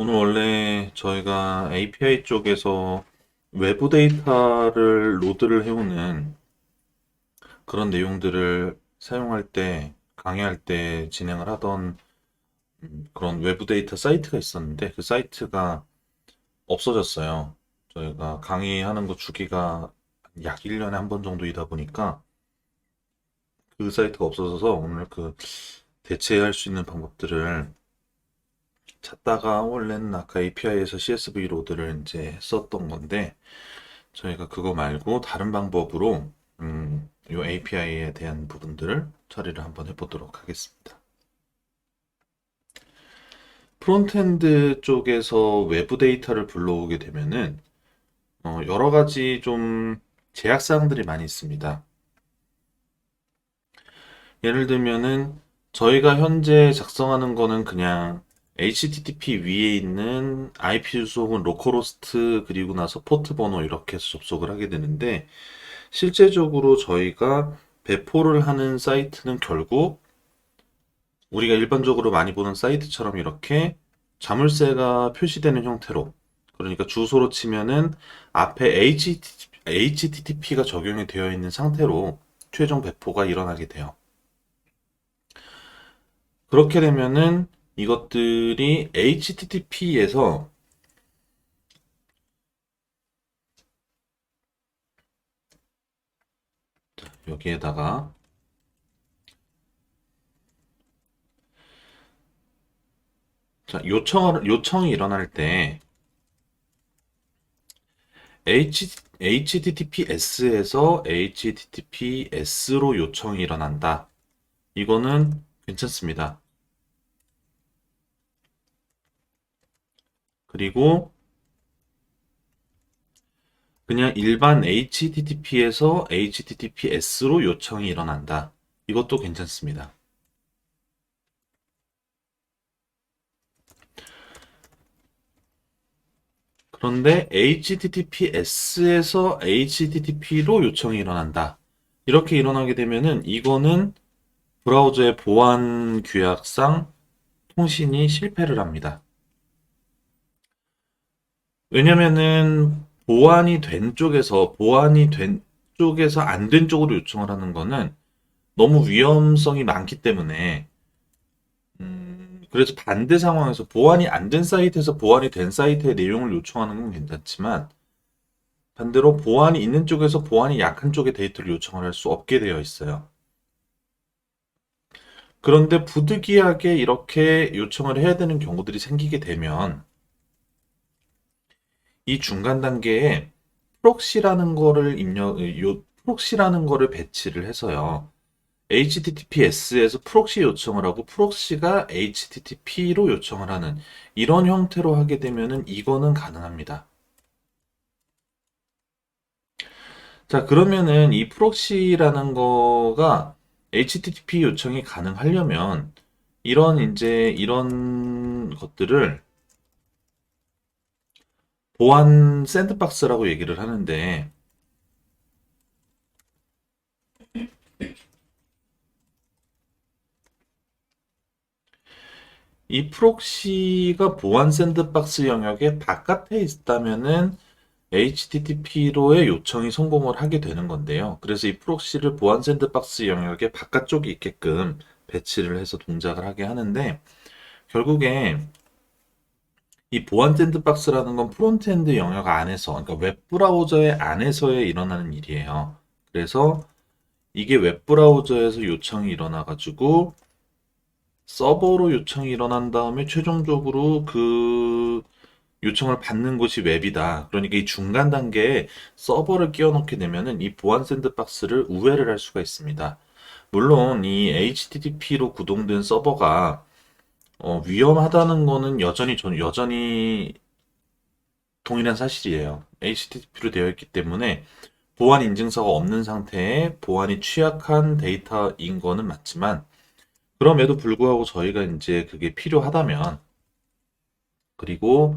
오늘 원래 저희가 API 쪽에서 외부 데이터를 로드를 해오는 그런 내용들을 사용할 때, 강의할 때 진행을 하던 그런 외부 데이터 사이트가 있었는데 그 사이트가 없어졌어요. 저희가 강의하는 거 주기가 약 1년에 한 번 정도이다 보니까 그 사이트가 없어져서 오늘 그 대체할 수 있는 방법들을 찾다가 원래는 아까 API에서 CSV 로드를 이제 썼던 건데 저희가 그거 말고 다른 방법으로 이 API에 대한 부분들을 처리를 한번 해보도록 하겠습니다. 프론트엔드 쪽에서 외부 데이터를 불러오게 되면은 여러 가지 좀 제약사항들이 많이 있습니다. 예를 들면은 저희가 현재 작성하는 거는 그냥 HTTP 위에 있는 IP 주소 혹은 로컬호스트 그리고 나서 포트 번호 이렇게 해서 접속을 하게 되는데 실제적으로 저희가 배포를 하는 사이트는 결국 우리가 일반적으로 많이 보는 사이트처럼 이렇게 자물쇠가 표시되는 형태로 그러니까 주소로 치면은 앞에 HTTP가 적용이 되어 있는 상태로 최종 배포가 일어나게 돼요. 그렇게 되면은 이것들이 HTTP에서 여기에다가 자, 요청이 일어날 때 HTTPS에서 HTTPS로 요청이 일어난다. 이거는 괜찮습니다. 그리고 그냥 일반 HTTP에서 HTTPS로 요청이 일어난다. 이것도 괜찮습니다. 그런데 HTTPS에서 HTTP로 요청이 일어난다. 이렇게 일어나게 되면은 이거는 브라우저의 보안 규약상 통신이 실패를 합니다. 왜냐면은 보안이 된 쪽에서 안 된 쪽으로 요청을 하는 거는 너무 위험성이 많기 때문에 그래서 반대 상황에서 보안이 안 된 사이트에서 보안이 된 사이트의 내용을 요청하는 건 괜찮지만 반대로 보안이 있는 쪽에서 보안이 약한 쪽의 데이터를 요청을 할 수 없게 되어 있어요. 그런데 부득이하게 이렇게 요청을 해야 되는 경우들이 생기게 되면 이 중간 단계에 프록시라는 거를 배치를 해서요. HTTPS에서 프록시 요청을 하고 프록시가 HTTP로 요청을 하는 이런 형태로 하게 되면은 이거는 가능합니다. 자, 그러면은 이 프록시라는 거가 HTTP 요청이 가능하려면 이런 것들을 보안 샌드박스라고 얘기를 하는데 이 프록시가 보안 샌드박스 영역의 바깥에 있다면은 HTTP로의 요청이 성공을 하게 되는 건데요. 그래서 이 프록시를 보안 샌드박스 영역의 바깥쪽에 있게끔 배치를 해서 동작을 하게 하는데 결국에 이 보안 샌드박스라는 건 프론트엔드 영역 안에서, 그러니까 웹브라우저의 안에서에 일어나는 일이에요. 그래서 이게 웹브라우저에서 요청이 일어나가지고 서버로 요청이 일어난 다음에 최종적으로 그 요청을 받는 곳이 웹이다. 그러니까 이 중간 단계에 서버를 끼워 넣게 되면은 이 보안 샌드박스를 우회를 할 수가 있습니다. 물론 이 HTTP로 구동된 서버가 위험하다는 거는 여전히 동일한 사실이에요. HTTP로 되어 있기 때문에 보안 인증서가 없는 상태에 보안이 취약한 데이터인 거는 맞지만 그럼에도 불구하고 저희가 이제 그게 필요하다면 그리고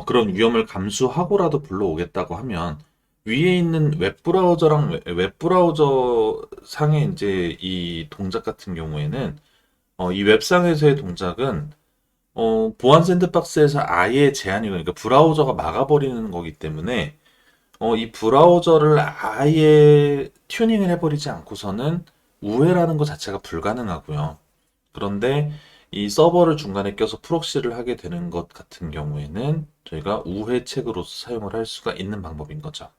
그런 위험을 감수하고라도 불러오겠다고 하면 위에 있는 웹브라우저 상의 이제 이 동작 같은 경우에는 이 웹상에서의 동작은 보안 샌드박스에서 아예 제한이, 그러니까 브라우저가 막아버리는 거기 때문에 이 브라우저를 아예 튜닝을 해버리지 않고서는 우회라는 것 자체가 불가능하고요. 그런데 이 서버를 중간에 껴서 프록시를 하게 되는 것 같은 경우에는 저희가 우회책으로서 사용을 할 수가 있는 방법인 거죠.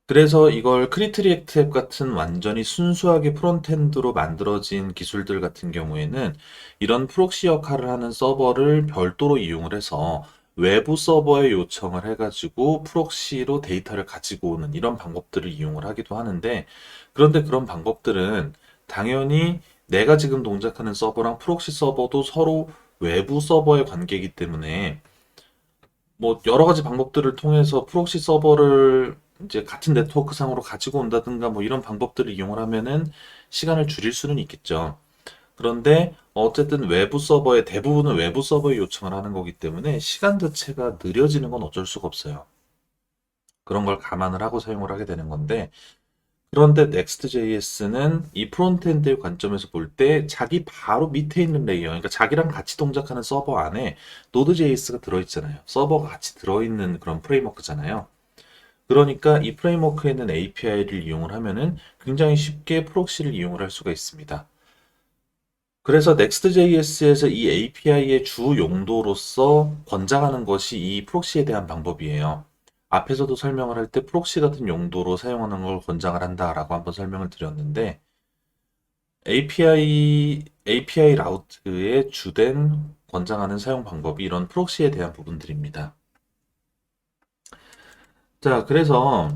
그래서 이걸 크리트 리액트 앱 같은 완전히 순수하게 프론트엔드로 만들어진 기술들 같은 경우에는 이런 프록시 역할을 하는 서버를 별도로 이용을 해서 외부 서버에 요청을 해가지고 프록시로 데이터를 가지고 오는 이런 방법들을 이용을 하기도 하는데, 그런데 그런 방법들은 당연히 내가 지금 동작하는 서버랑 프록시 서버도 서로 외부 서버의 관계이기 때문에 뭐 여러 가지 방법들을 통해서 프록시 서버를 이제 같은 네트워크 상으로 가지고 온다든가 뭐 이런 방법들을 이용을 하면은 시간을 줄일 수는 있겠죠. 그런데 어쨌든 외부 서버에 대부분은 외부 서버에 요청을 하는 거기 때문에 시간 자체가 느려지는 건 어쩔 수가 없어요. 그런 걸 감안을 하고 사용을 하게 되는 건데, 그런데 Next.js는 이 프론트엔드의 관점에서 볼 때 자기 바로 밑에 있는 레이어, 그러니까 자기랑 같이 동작하는 서버 안에 Node.js가 들어있잖아요. 서버가 같이 들어있는 그런 프레임워크잖아요. 그러니까 이 프레임워크에는 API를 이용을 하면은 굉장히 쉽게 프록시를 이용을 할 수가 있습니다. 그래서 Next.js에서 이 API의 주 용도로서 권장하는 것이 이 프록시에 대한 방법이에요. 앞에서도 설명을 할 때 프록시 같은 용도로 사용하는 걸 권장을 한다라고 한번 설명을 드렸는데, API 라우트의 주된 권장하는 사용 방법이 이런 프록시에 대한 부분들입니다. 자, 그래서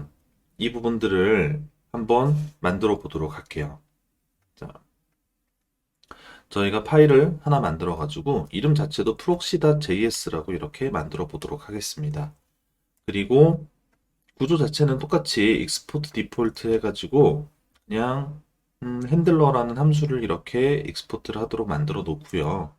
이 부분들을 한번 만들어 보도록 할게요. 자, 저희가 파일을 하나 만들어 가지고 이름 자체도 proxy.js라고 이렇게 만들어 보도록 하겠습니다. 그리고 구조 자체는 똑같이 export default 해가지고 그냥 핸들러라는 함수를 이렇게 익스포트를 하도록 만들어 놓고요.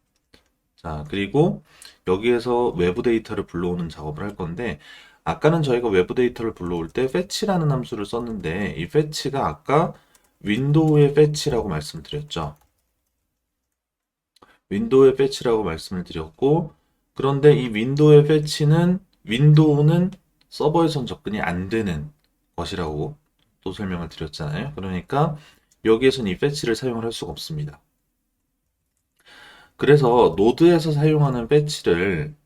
자, 그리고 여기에서 외부 데이터를 불러오는 작업을 할 건데, 아까는 저희가 외부 데이터를 불러올 때 fetch라는 함수를 썼는데, 이 fetch가 아까 윈도우의 fetch라고 말씀드렸죠. 윈도우의 fetch라고 말씀을 드렸고, 그런데 이 윈도우의 fetch는 윈도우는 서버에선 접근이 안 되는 것이라고 또 설명을 드렸잖아요. 그러니까 여기에서는 이 fetch를 사용을 할 수가 없습니다. 그래서 노드에서 사용하는 fetch를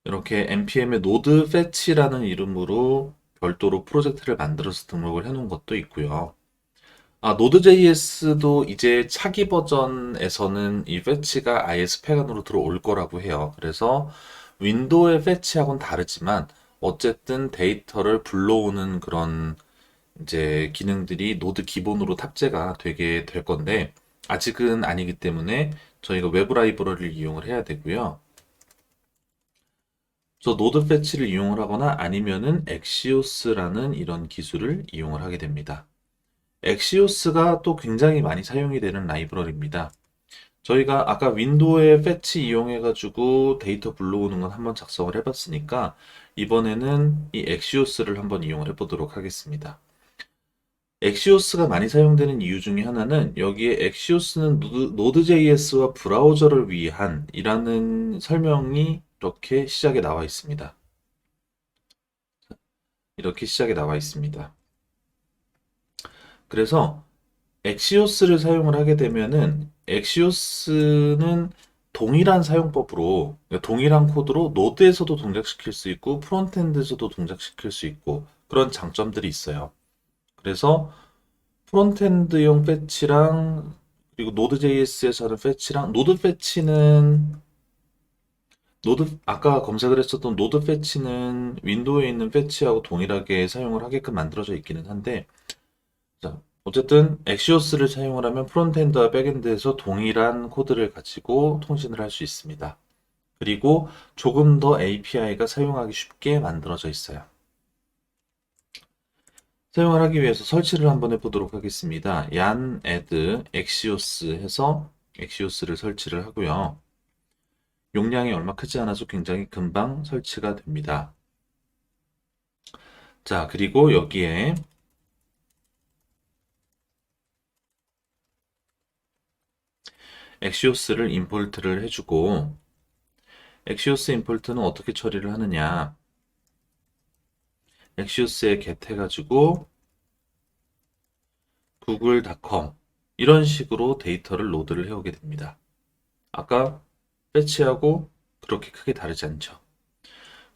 이렇게 npm의 node fetch라는 이름으로 별도로 프로젝트를 만들어서 등록을 해 놓은 것도 있고요. Node.js도 이제 차기 버전에서는 이 fetch가 아예 스펙 안으로 들어올 거라고 해요. 그래서 윈도우의 fetch하고는 다르지만 어쨌든 데이터를 불러오는 그런 이제 기능들이 노드 기본으로 탑재가 되게 될 건데, 아직은 아니기 때문에 저희가 외부 라이브러리를 이용을 해야 되고요. 저 노드 패치를 이용을 하거나 아니면은 엑시오스라는 이런 기술을 이용을 하게 됩니다. 엑시오스가 또 굉장히 많이 사용이 되는 라이브러리입니다. 저희가 아까 윈도우의 패치 이용해가지고 데이터 불러오는 건 한번 작성을 해봤으니까 이번에는 이 엑시오스를 한번 이용을 해보도록 하겠습니다. 엑시오스가 많이 사용되는 이유 중에 하나는 여기에 엑시오스는 노드.js와 브라우저를 위한 이라는 설명이 이렇게 시작에 나와 있습니다. 이렇게 시작에 나와 있습니다. 그래서 엑시오스를 사용을 하게 되면은 엑시오스는 동일한 사용법으로, 그러니까 동일한 코드로 노드에서도 동작시킬 수 있고 프론트엔드에서도 동작시킬 수 있고 그런 장점들이 있어요. 그래서 프론트엔드용 패치랑 그리고 노드.js에서 하는 패치랑 노드 패치는 아까 검색을 했었던 노드 패치는 윈도우에 있는 패치하고 동일하게 사용을 하게끔 만들어져 있기는 한데, 자, 어쨌든 엑시오스를 사용을 하면 프론트엔드와 백엔드에서 동일한 코드를 가지고 통신을 할 수 있습니다. 그리고 조금 더 API가 사용하기 쉽게 만들어져 있어요. 사용을 하기 위해서 설치를 한번 해보도록 하겠습니다. yan add axios 해서 엑시오스를 설치를 하고요. 용량이 얼마 크지 않아서 굉장히 금방 설치가 됩니다. 자, 그리고 여기에 엑시오스를 임포트를 해주고, 엑시오스 임포트는 어떻게 처리를 하느냐. 엑시오스에 get 해가지고 구글닷컴 이런 식으로 데이터를 로드를 해오게 됩니다. 아까 패치하고 그렇게 크게 다르지 않죠.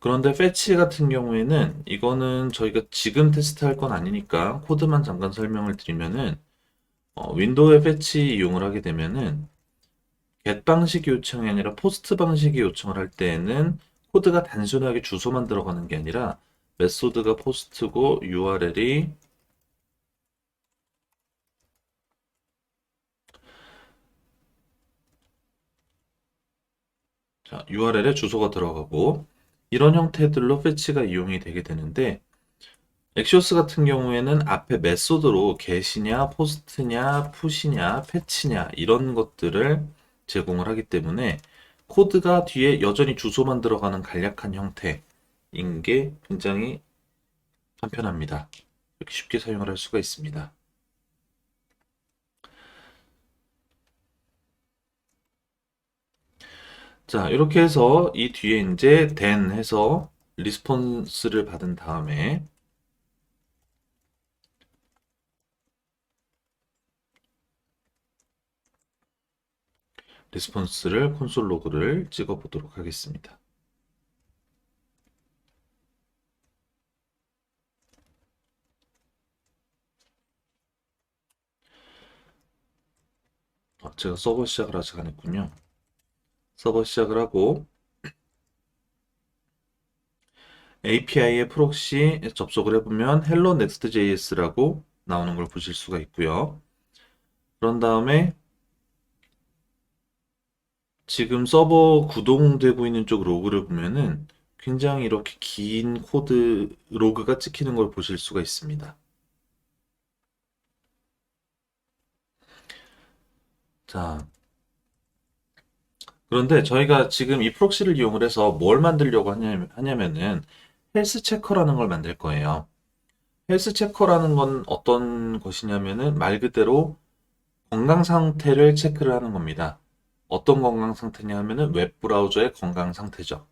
그런데 패치 같은 경우에는 이거는 저희가 지금 테스트할 건 아니니까 코드만 잠깐 설명을 드리면은 윈도우의 패치 이용을 하게 되면은 get 방식의 요청이 아니라 포스트 방식의 요청을 할 때에는 코드가 단순하게 주소만 들어가는 게 아니라 메소드가 포스트고 URL이 자, URL에 주소가 들어가고 이런 형태들로 패치가 이용이 되게 되는데 엑시오스 같은 경우에는 앞에 메소드로 get이냐, post냐, push냐, fetch냐 이런 것들을 제공을 하기 때문에 코드가 뒤에 여전히 주소만 들어가는 간략한 형태인 게 굉장히 간편합니다. 이렇게 쉽게 사용을 할 수가 있습니다. 자, 이렇게 해서 이 뒤에 이제 then 해서 리스폰스를 받은 다음에 리스폰스를 콘솔 로그를 찍어 보도록 하겠습니다. 제가 서버 시작을 아직 안 했군요. 서버 시작을 하고 API의 프록시 접속을 해보면 Hello Next.js라고 나오는 걸 보실 수가 있고요. 그런 다음에 지금 서버 구동되고 있는 쪽 로그를 보면은 굉장히 이렇게 긴 코드 로그가 찍히는 걸 보실 수가 있습니다. 자, 그런데 저희가 지금 이 프록시를 이용을 해서 뭘 만들려고 하냐면은 헬스 체커라는 걸 만들 거예요. 헬스 체커라는 건 어떤 것이냐면은 말 그대로 건강 상태를 체크를 하는 겁니다. 어떤 건강 상태냐 하면은 웹 브라우저의 건강 상태죠.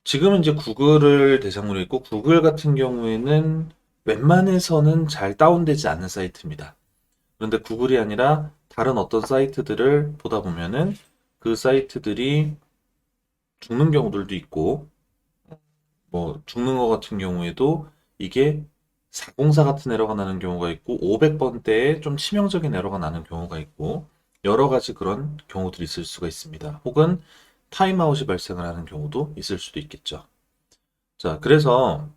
지금은 이제 구글을 대상으로 했고 구글 같은 경우에는 웬만해서는 잘 다운되지 않는 사이트입니다. 그런데 구글이 아니라 다른 어떤 사이트들을 보다 보면은 그 사이트들이 죽는 경우들도 있고 뭐 죽는 것 같은 경우에도 이게 404 같은 에러가 나는 경우가 있고 500번대에 좀 치명적인 에러가 나는 경우가 있고 여러 가지 그런 경우들이 있을 수가 있습니다. 혹은 타임아웃이 발생을 하는 경우도 있을 수도 있겠죠. 자, 그래서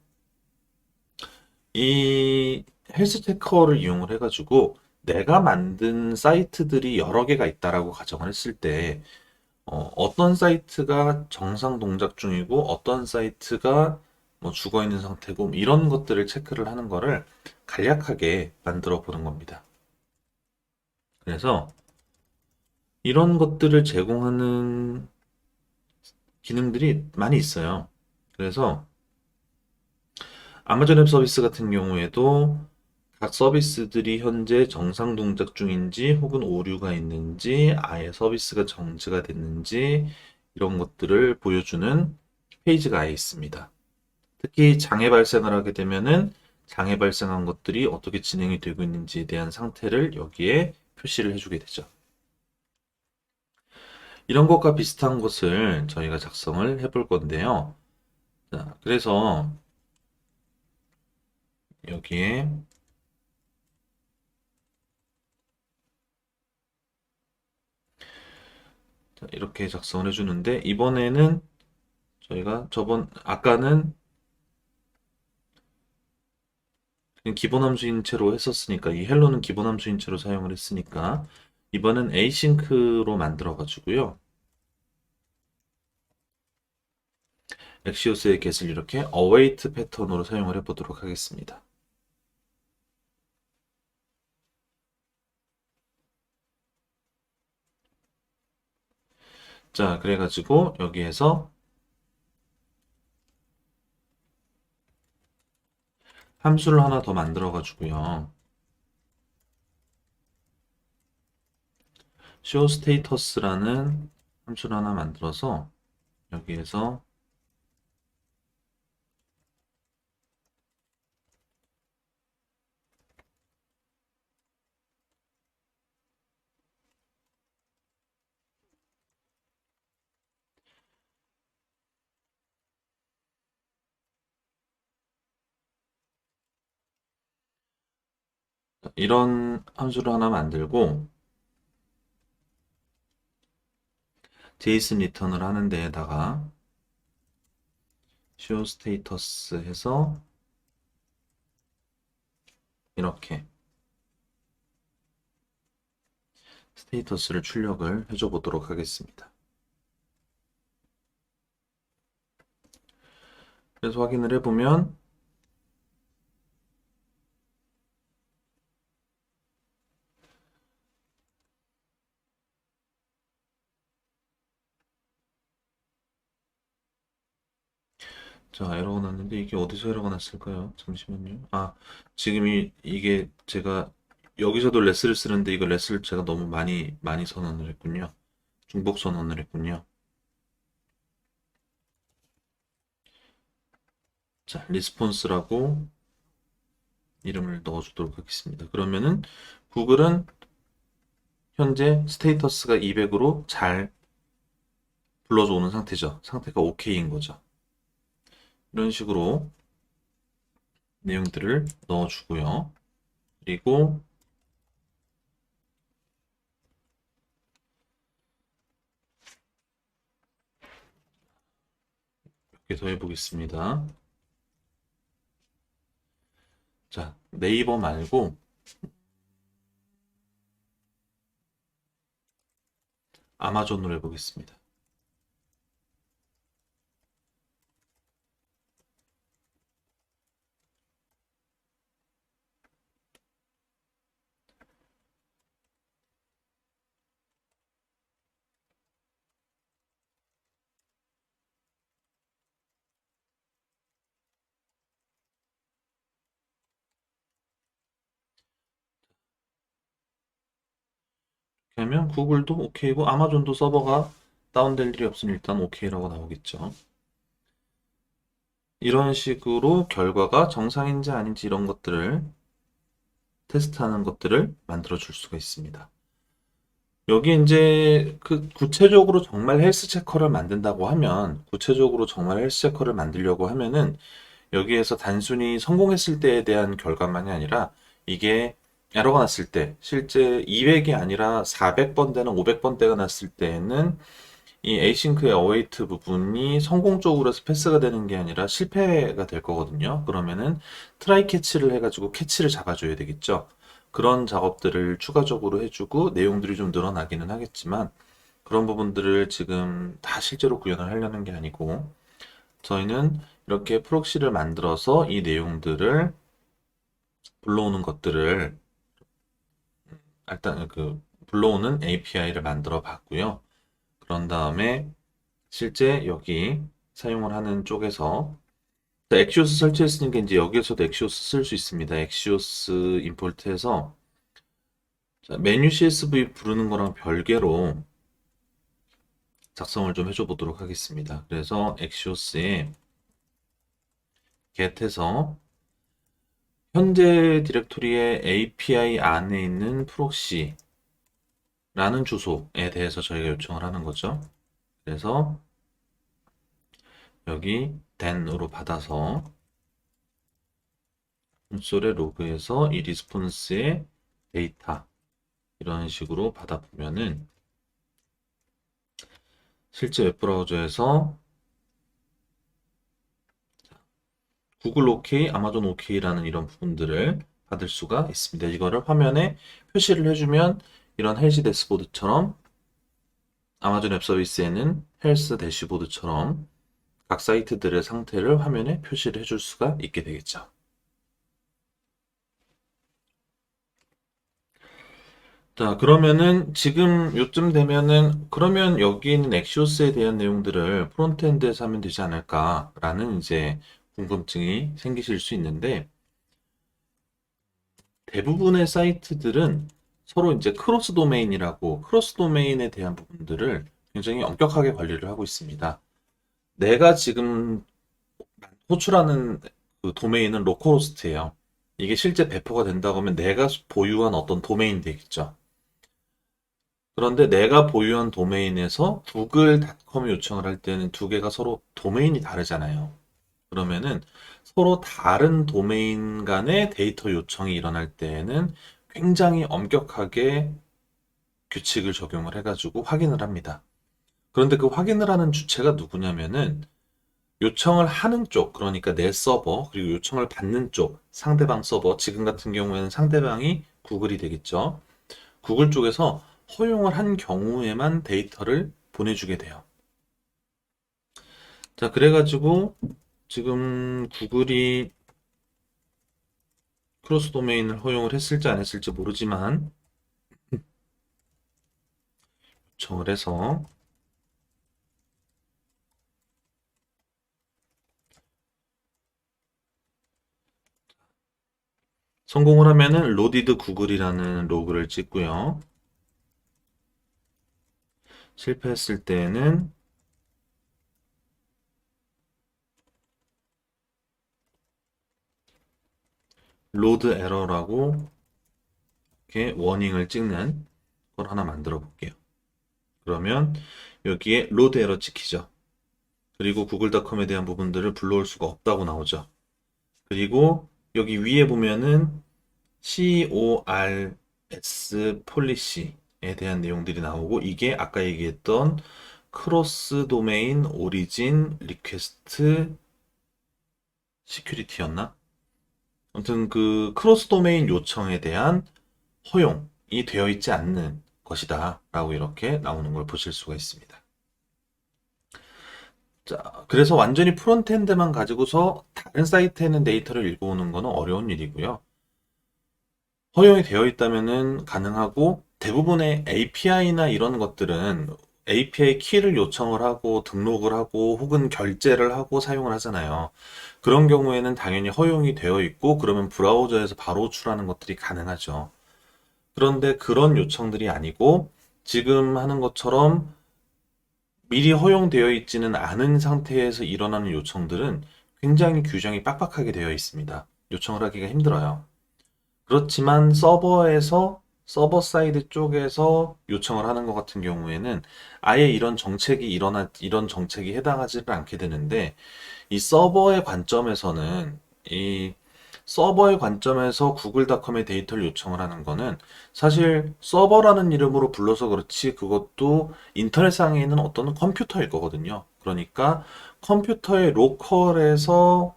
이 헬스 체커를 이용을 해가지고 내가 만든 사이트들이 여러 개가 있다라고 가정을 했을 때 어떤 사이트가 정상 동작 중이고 어떤 사이트가 뭐 죽어 있는 상태고 뭐 이런 것들을 체크를 하는 거를 간략하게 만들어 보는 겁니다. 그래서 이런 것들을 제공하는 기능들이 많이 있어요. 그래서 아마존 앱 서비스 같은 경우에도 각 서비스들이 현재 정상 동작 중인지 혹은 오류가 있는지 아예 서비스가 정지가 됐는지 이런 것들을 보여주는 페이지가 아예 있습니다. 특히 장애 발생을 하게 되면은 장애 발생한 것들이 어떻게 진행이 되고 있는지에 대한 상태를 여기에 표시를 해주게 되죠. 이런 것과 비슷한 것을 저희가 작성을 해볼 건데요. 자, 그래서 여기에 이렇게 작성을 해주는데 이번에는 저희가 아까는 그냥 기본 함수인 채로 했었으니까 이 헬로는 기본 함수인 채로 사용을 했으니까 이번엔 asynch로 만들어 가지고요. 엑시오스의 get을 이렇게 await 패턴으로 사용을 해 보도록 하겠습니다. 자, 그래가지고 여기에서 함수를 하나 더 만들어 가지고요. show status라는 함수를 하나 만들어서 여기에서 이런 함수를 하나 만들고 JSON 리턴을 하는 데에다가 show status 해서 이렇게 스테이터스를 출력을 해줘 보도록 하겠습니다. 그래서 확인을 해보면 자, 에러가 났는데 이게 어디서 에러가 났을까요? 잠시만요. 아, 지금 이게 제가 여기서도 레스를 쓰는데 이거 레스를 제가 너무 많이 선언을 했군요. 중복 선언을 했군요. 자, 리스폰스라고 이름을 넣어주도록 하겠습니다. 그러면은 구글은 현재 스테이터스가 200으로 잘 불러줘 오는 상태죠. 상태가 OK인 거죠. 이런 식으로 내용들을 넣어주고요. 그리고 몇 개 더 해보겠습니다. 자, 네이버 말고 아마존으로 해보겠습니다. 이렇게 하면 구글도 OK고 아마존도 서버가 다운될 일이 없으면 일단 OK라고 나오겠죠. 이런 식으로 결과가 정상인지 아닌지 이런 것들을 테스트하는 것들을 만들어 줄 수가 있습니다. 여기 이제 그 구체적으로 정말 헬스 체커를 만든다고 하면 구체적으로 정말 헬스 체커를 만들려고 하면은 여기에서 단순히 성공했을 때에 대한 결과만이 아니라 이게 에러가 났을 때 실제 200이 아니라 400번 되는 500번대가 났을 때에는 이 에이싱크의 어웨이트 부분이 성공적으로 해서 패스가 되는 게 아니라 실패가 될 거거든요. 그러면은 트라이 캐치를 해가지고 캐치를 잡아줘야 되겠죠. 그런 작업들을 추가적으로 해주고 내용들이 좀 늘어나기는 하겠지만 그런 부분들을 지금 다 실제로 구현을 하려는 게 아니고 저희는 이렇게 프록시를 만들어서 이 내용들을 불러오는 것들을 일단 그 불러오는 API를 만들어 봤고요. 그런 다음에 실제 여기 사용을 하는 쪽에서 엑시오스 설치했으니까 이제 여기에서도 엑시오스 쓸 수 있습니다. 엑시오스 임포트해서 메뉴 CSV 부르는 거랑 별개로 작성을 좀 해줘 보도록 하겠습니다. 그래서 엑시오스에 get해서 현재 디렉토리의 API 안에 있는 프록시라는 주소에 대해서 저희가 요청을 하는 거죠. 그래서 여기 then으로 받아서 콘솔에 로그해서 이 리스폰스의 데이터 이런 식으로 받아보면은 실제 웹브라우저에서 구글 OK, 아마존 OK라는 이런 부분들을 받을 수가 있습니다. 이거를 화면에 표시를 해주면 이런 헬시 대시보드처럼 아마존 웹 서비스에는 헬스 대시보드처럼 각 사이트들의 상태를 화면에 표시를 해줄 수가 있게 되겠죠. 자, 그러면은 지금 요쯤 되면은 그러면 여기 있는 엑시오스에 대한 내용들을 프론트엔드에서 하면 되지 않을까라는 이제 궁금증이 생기실 수 있는데 대부분의 사이트들은 서로 이제 크로스 도메인이라고 크로스 도메인에 대한 부분들을 굉장히 엄격하게 관리를 하고 있습니다. 내가 지금 호출하는 그 도메인은 로컬호스트예요. 이게 실제 배포가 된다고 하면 내가 보유한 어떤 도메인 되겠죠. 그런데 내가 보유한 도메인에서 구글닷컴 요청을 할 때는 두 개가 서로 도메인이 다르잖아요. 그러면은 서로 다른 도메인 간의 데이터 요청이 일어날 때에는 굉장히 엄격하게 규칙을 적용을 해가지고 확인을 합니다. 그런데 그 확인을 하는 주체가 누구냐면은 요청을 하는 쪽, 그러니까 내 서버, 그리고 요청을 받는 쪽, 상대방 서버, 지금 같은 경우에는 상대방이 구글이 되겠죠. 구글 쪽에서 허용을 한 경우에만 데이터를 보내주게 돼요. 자, 그래가지고 지금 구글이 크로스 도메인을 허용을 했을지 안 했을지 모르지만 요청을 해서 성공을 하면은 로디드 구글이라는 로그를 찍고요. 실패했을 때는 로드 에러라고 이렇게 워닝을 찍는 걸 하나 만들어 볼게요. 그러면 여기에 로드 에러 찍히죠. 그리고 구글닷컴에 대한 부분들을 불러올 수가 없다고 나오죠. 그리고 여기 위에 보면은 CORS 폴리시에 대한 내용들이 나오고 이게 아까 얘기했던 크로스 도메인 오리진 리퀘스트 시큐리티였나? 아무튼 그 크로스 도메인 요청에 대한 허용이 되어 있지 않는 것이다 라고 이렇게 나오는 걸 보실 수가 있습니다. 자, 그래서 완전히 프론트엔드만 가지고서 다른 사이트에는 데이터를 읽어오는 것은 어려운 일이고요. 허용이 되어 있다면은 가능하고 대부분의 API나 이런 것들은 API 키를 요청을 하고 등록을 하고 혹은 결제를 하고 사용을 하잖아요. 그런 경우에는 당연히 허용이 되어 있고 그러면 브라우저에서 바로 호출하는 것들이 가능하죠. 그런데 그런 요청들이 아니고 지금 하는 것처럼 미리 허용되어 있지는 않은 상태에서 일어나는 요청들은 굉장히 규정이 빡빡하게 되어 있습니다. 요청을 하기가 힘들어요. 그렇지만 서버 사이드 쪽에서 요청을 하는 것 같은 경우에는 아예 이런 정책이 해당하지는 않게 되는데 이 이 서버의 관점에서 구글닷컴의 데이터를 요청을 하는 거는 사실 서버라는 이름으로 불러서 그렇지 그것도 인터넷상에 있는 어떤 컴퓨터일 거거든요. 그러니까 컴퓨터의 로컬에서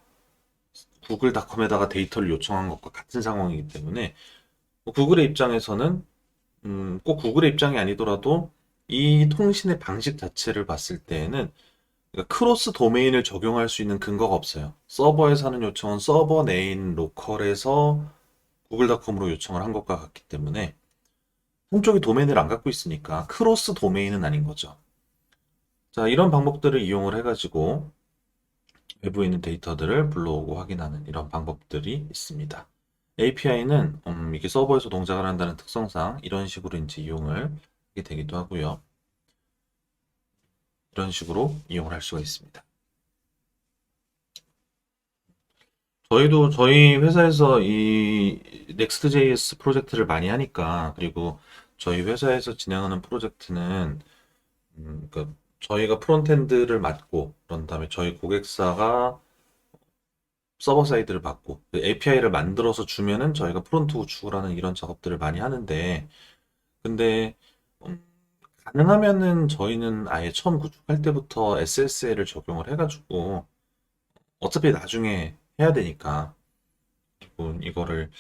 구글닷컴에다가 데이터를 요청한 것과 같은 상황이기 때문에 구글의 입장에서는 꼭 구글의 입장이 아니더라도 이 통신의 방식 자체를 봤을 때에는 그러니까 크로스 도메인을 적용할 수 있는 근거가 없어요. 서버에서 하는 요청은 서버 내에 있는 로컬에서 구글닷컴으로 요청을 한 것과 같기 때문에 한쪽이 도메인을 안 갖고 있으니까 크로스 도메인은 아닌 거죠. 자, 이런 방법들을 이용을 해가지고 외부에 있는 데이터들을 불러오고 확인하는 이런 방법들이 있습니다. API는 이게 서버에서 동작을 한다는 특성상 이런 식으로 이제 이용을 하게 되기도 하고요. 이런 식으로 이용을 할 수가 있습니다. 저희도 저희 회사에서 이 Next.js 프로젝트를 많이 하니까 그리고 저희 회사에서 진행하는 프로젝트는 그러니까 저희가 프론트엔드를 맡고 그런 다음에 저희 고객사가 서버 사이드를 받고 API를 만들어서 주면은 저희가 프론트 구축을 하는 이런 작업들을 많이 하는데 근데 음, 가능하면은 저희는 아예 처음 구축할 때부터 SSL을 적용을 해가지고 어차피 나중에 해야 되니까 이거를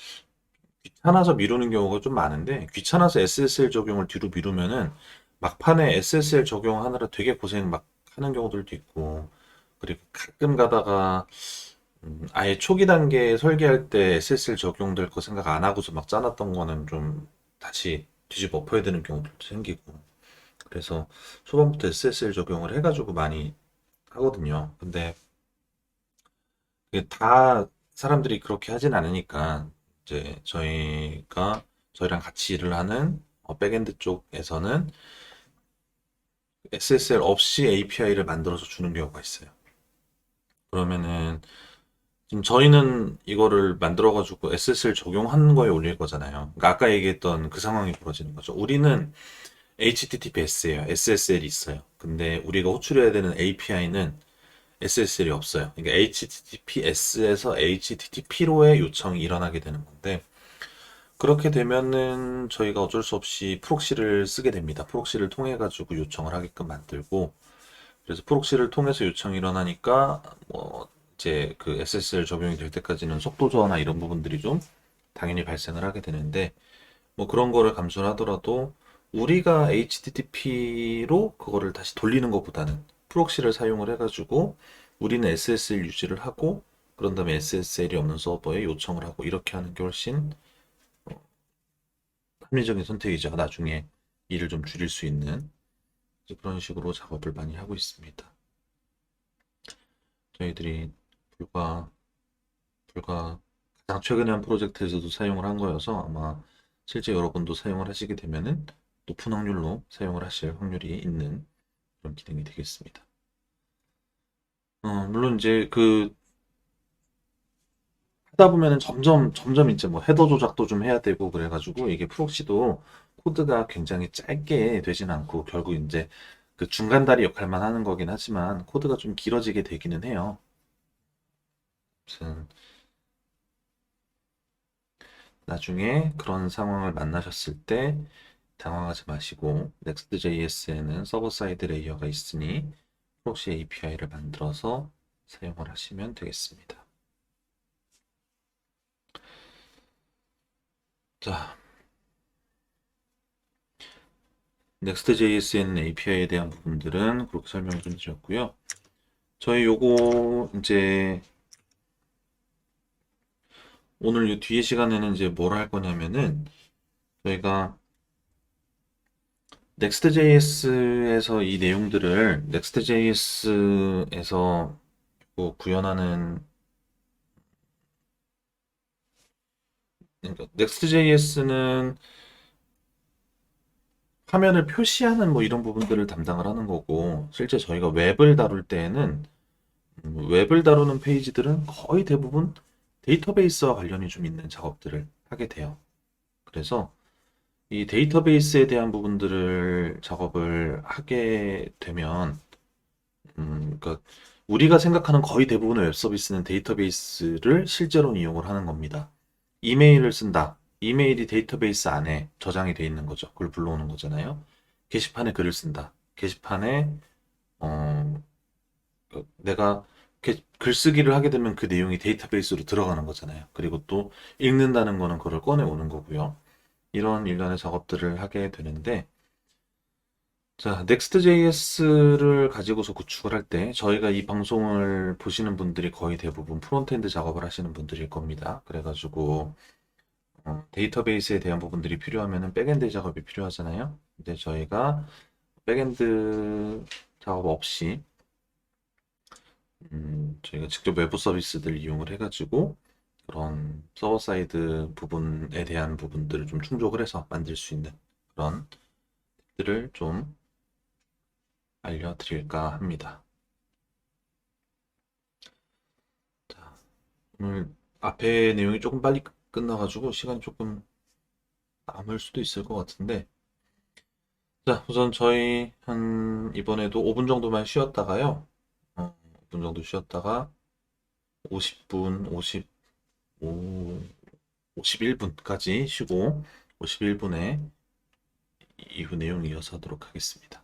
귀찮아서 미루는 경우가 좀 많은데 귀찮아서 SSL 적용을 뒤로 미루면은 막판에 SSL 적용하느라 되게 고생 막 하는 경우들도 있고 그리고 가끔 가다가 아예 초기 단계 설계할 때 SSL 적용될 거 생각 안 하고서 막 짜놨던 거는 좀 다시 뒤집어 엎어야 되는 경우들도 생기고 그래서 초반부터 SSL 적용을 해가지고 많이 하거든요. 근데 그게 다 사람들이 그렇게 하진 않으니까 이제 저희가 저희랑 같이 일을 하는 백엔드 쪽에서는 SSL 없이 API를 만들어서 주는 경우가 있어요. 그러면은 지금 저희는 이거를 만들어가지고 SSL 적용하는 거에 올릴 거잖아요. 그러니까 아까 얘기했던 그 상황이 벌어지는 거죠. 우리는 HTTPS예요. SSL이 있어요. 근데 우리가 호출해야 되는 API는 SSL이 없어요. 그러니까 HTTPS에서 HTTP로의 요청이 일어나게 되는 건데 그렇게 되면은 저희가 어쩔 수 없이 프록시를 쓰게 됩니다. 프록시를 통해 가지고 요청을 하게끔 만들고 그래서 프록시를 통해서 요청이 일어나니까 뭐 이제 그 SSL 적용이 될 때까지는 속도 저하나 이런 부분들이 좀 당연히 발생을 하게 되는데 뭐 그런 거를 감수를 하더라도 우리가 HTTP로 그거를 다시 돌리는 것보다는 프록시를 사용을 해가지고 우리는 SSL 유지를 하고 그런 다음에 SSL이 없는 서버에 요청을 하고 이렇게 하는 게 훨씬 합리적인 선택이죠. 나중에 일을 좀 줄일 수 있는 이제 그런 식으로 작업을 많이 하고 있습니다. 저희들이 불과 가장 최근에 한 프로젝트에서도 사용을 한 거여서 아마 실제 여러분도 사용을 하시게 되면은 높은 확률로 사용을 하실 확률이 있는 그런 기능이 되겠습니다. 물론 이제 그 하다 보면은 점점 이제 뭐 헤더 조작도 좀 해야 되고 그래가지고 이게 프록시도 코드가 굉장히 짧게 되진 않고 결국 이제 그 중간 다리 역할만 하는 거긴 하지만 코드가 좀 길어지게 되기는 해요. 아무튼 나중에 그런 상황을 만나셨을 때 당황하지 마시고 Next.js에는 서버 사이드 레이어가 있으니 프록시 API를 만들어서 사용을 하시면 되겠습니다. 자, Next.js에는 API에 대한 부분들은 그렇게 설명을 좀 드렸고요. 저희 요거 이제 오늘 요 뒤에 시간에는 이제 뭘 할 거냐면은 저희가 Next.js에서 이 내용들을 Next.js에서 구현하는 그러니까 Next.js는 화면을 표시하는 뭐 이런 부분들을 담당을 하는 거고 실제 저희가 웹을 다룰 때에는 웹을 다루는 페이지들은 거의 대부분 데이터베이스와 관련이 좀 있는 작업들을 하게 돼요. 그래서 이 데이터베이스에 대한 부분들을 작업을 하게 되면 그러니까 우리가 생각하는 거의 대부분의 웹 서비스는 데이터베이스를 실제로 이용을 하는 겁니다. 이메일을 쓴다. 이메일이 데이터베이스 안에 저장이 돼 있는 거죠. 그걸 불러오는 거잖아요. 게시판에 글을 쓴다. 게시판에 어, 내가 글쓰기를 하게 되면 그 내용이 데이터베이스로 들어가는 거잖아요. 그리고 또 읽는다는 거는 그걸 꺼내 오는 거고요. 이런 일련의 작업들을 하게 되는데 자, Next.js를 가지고서 구축을 할 때 저희가 이 방송을 보시는 분들이 거의 대부분 프론트엔드 작업을 하시는 분들일 겁니다. 그래가지고 데이터베이스에 대한 부분들이 필요하면은 백엔드 작업이 필요하잖아요. 근데 저희가 백엔드 작업 없이 저희가 직접 외부 서비스들 이용을 해가지고 그런 서버 사이드 부분에 대한 부분들을 좀 충족을 해서 만들 수 있는 그런 팁들을 좀 알려드릴까 합니다. 자, 오늘 앞에 내용이 조금 빨리 끝나가지고 시간이 조금 남을 수도 있을 것 같은데 자, 우선 저희 한 이번에도 5분 정도만 쉬었다가요. 5분 정도 쉬었다가 50분, 55, 51분까지 쉬고 51분에 이후 내용 이어서 하도록 하겠습니다.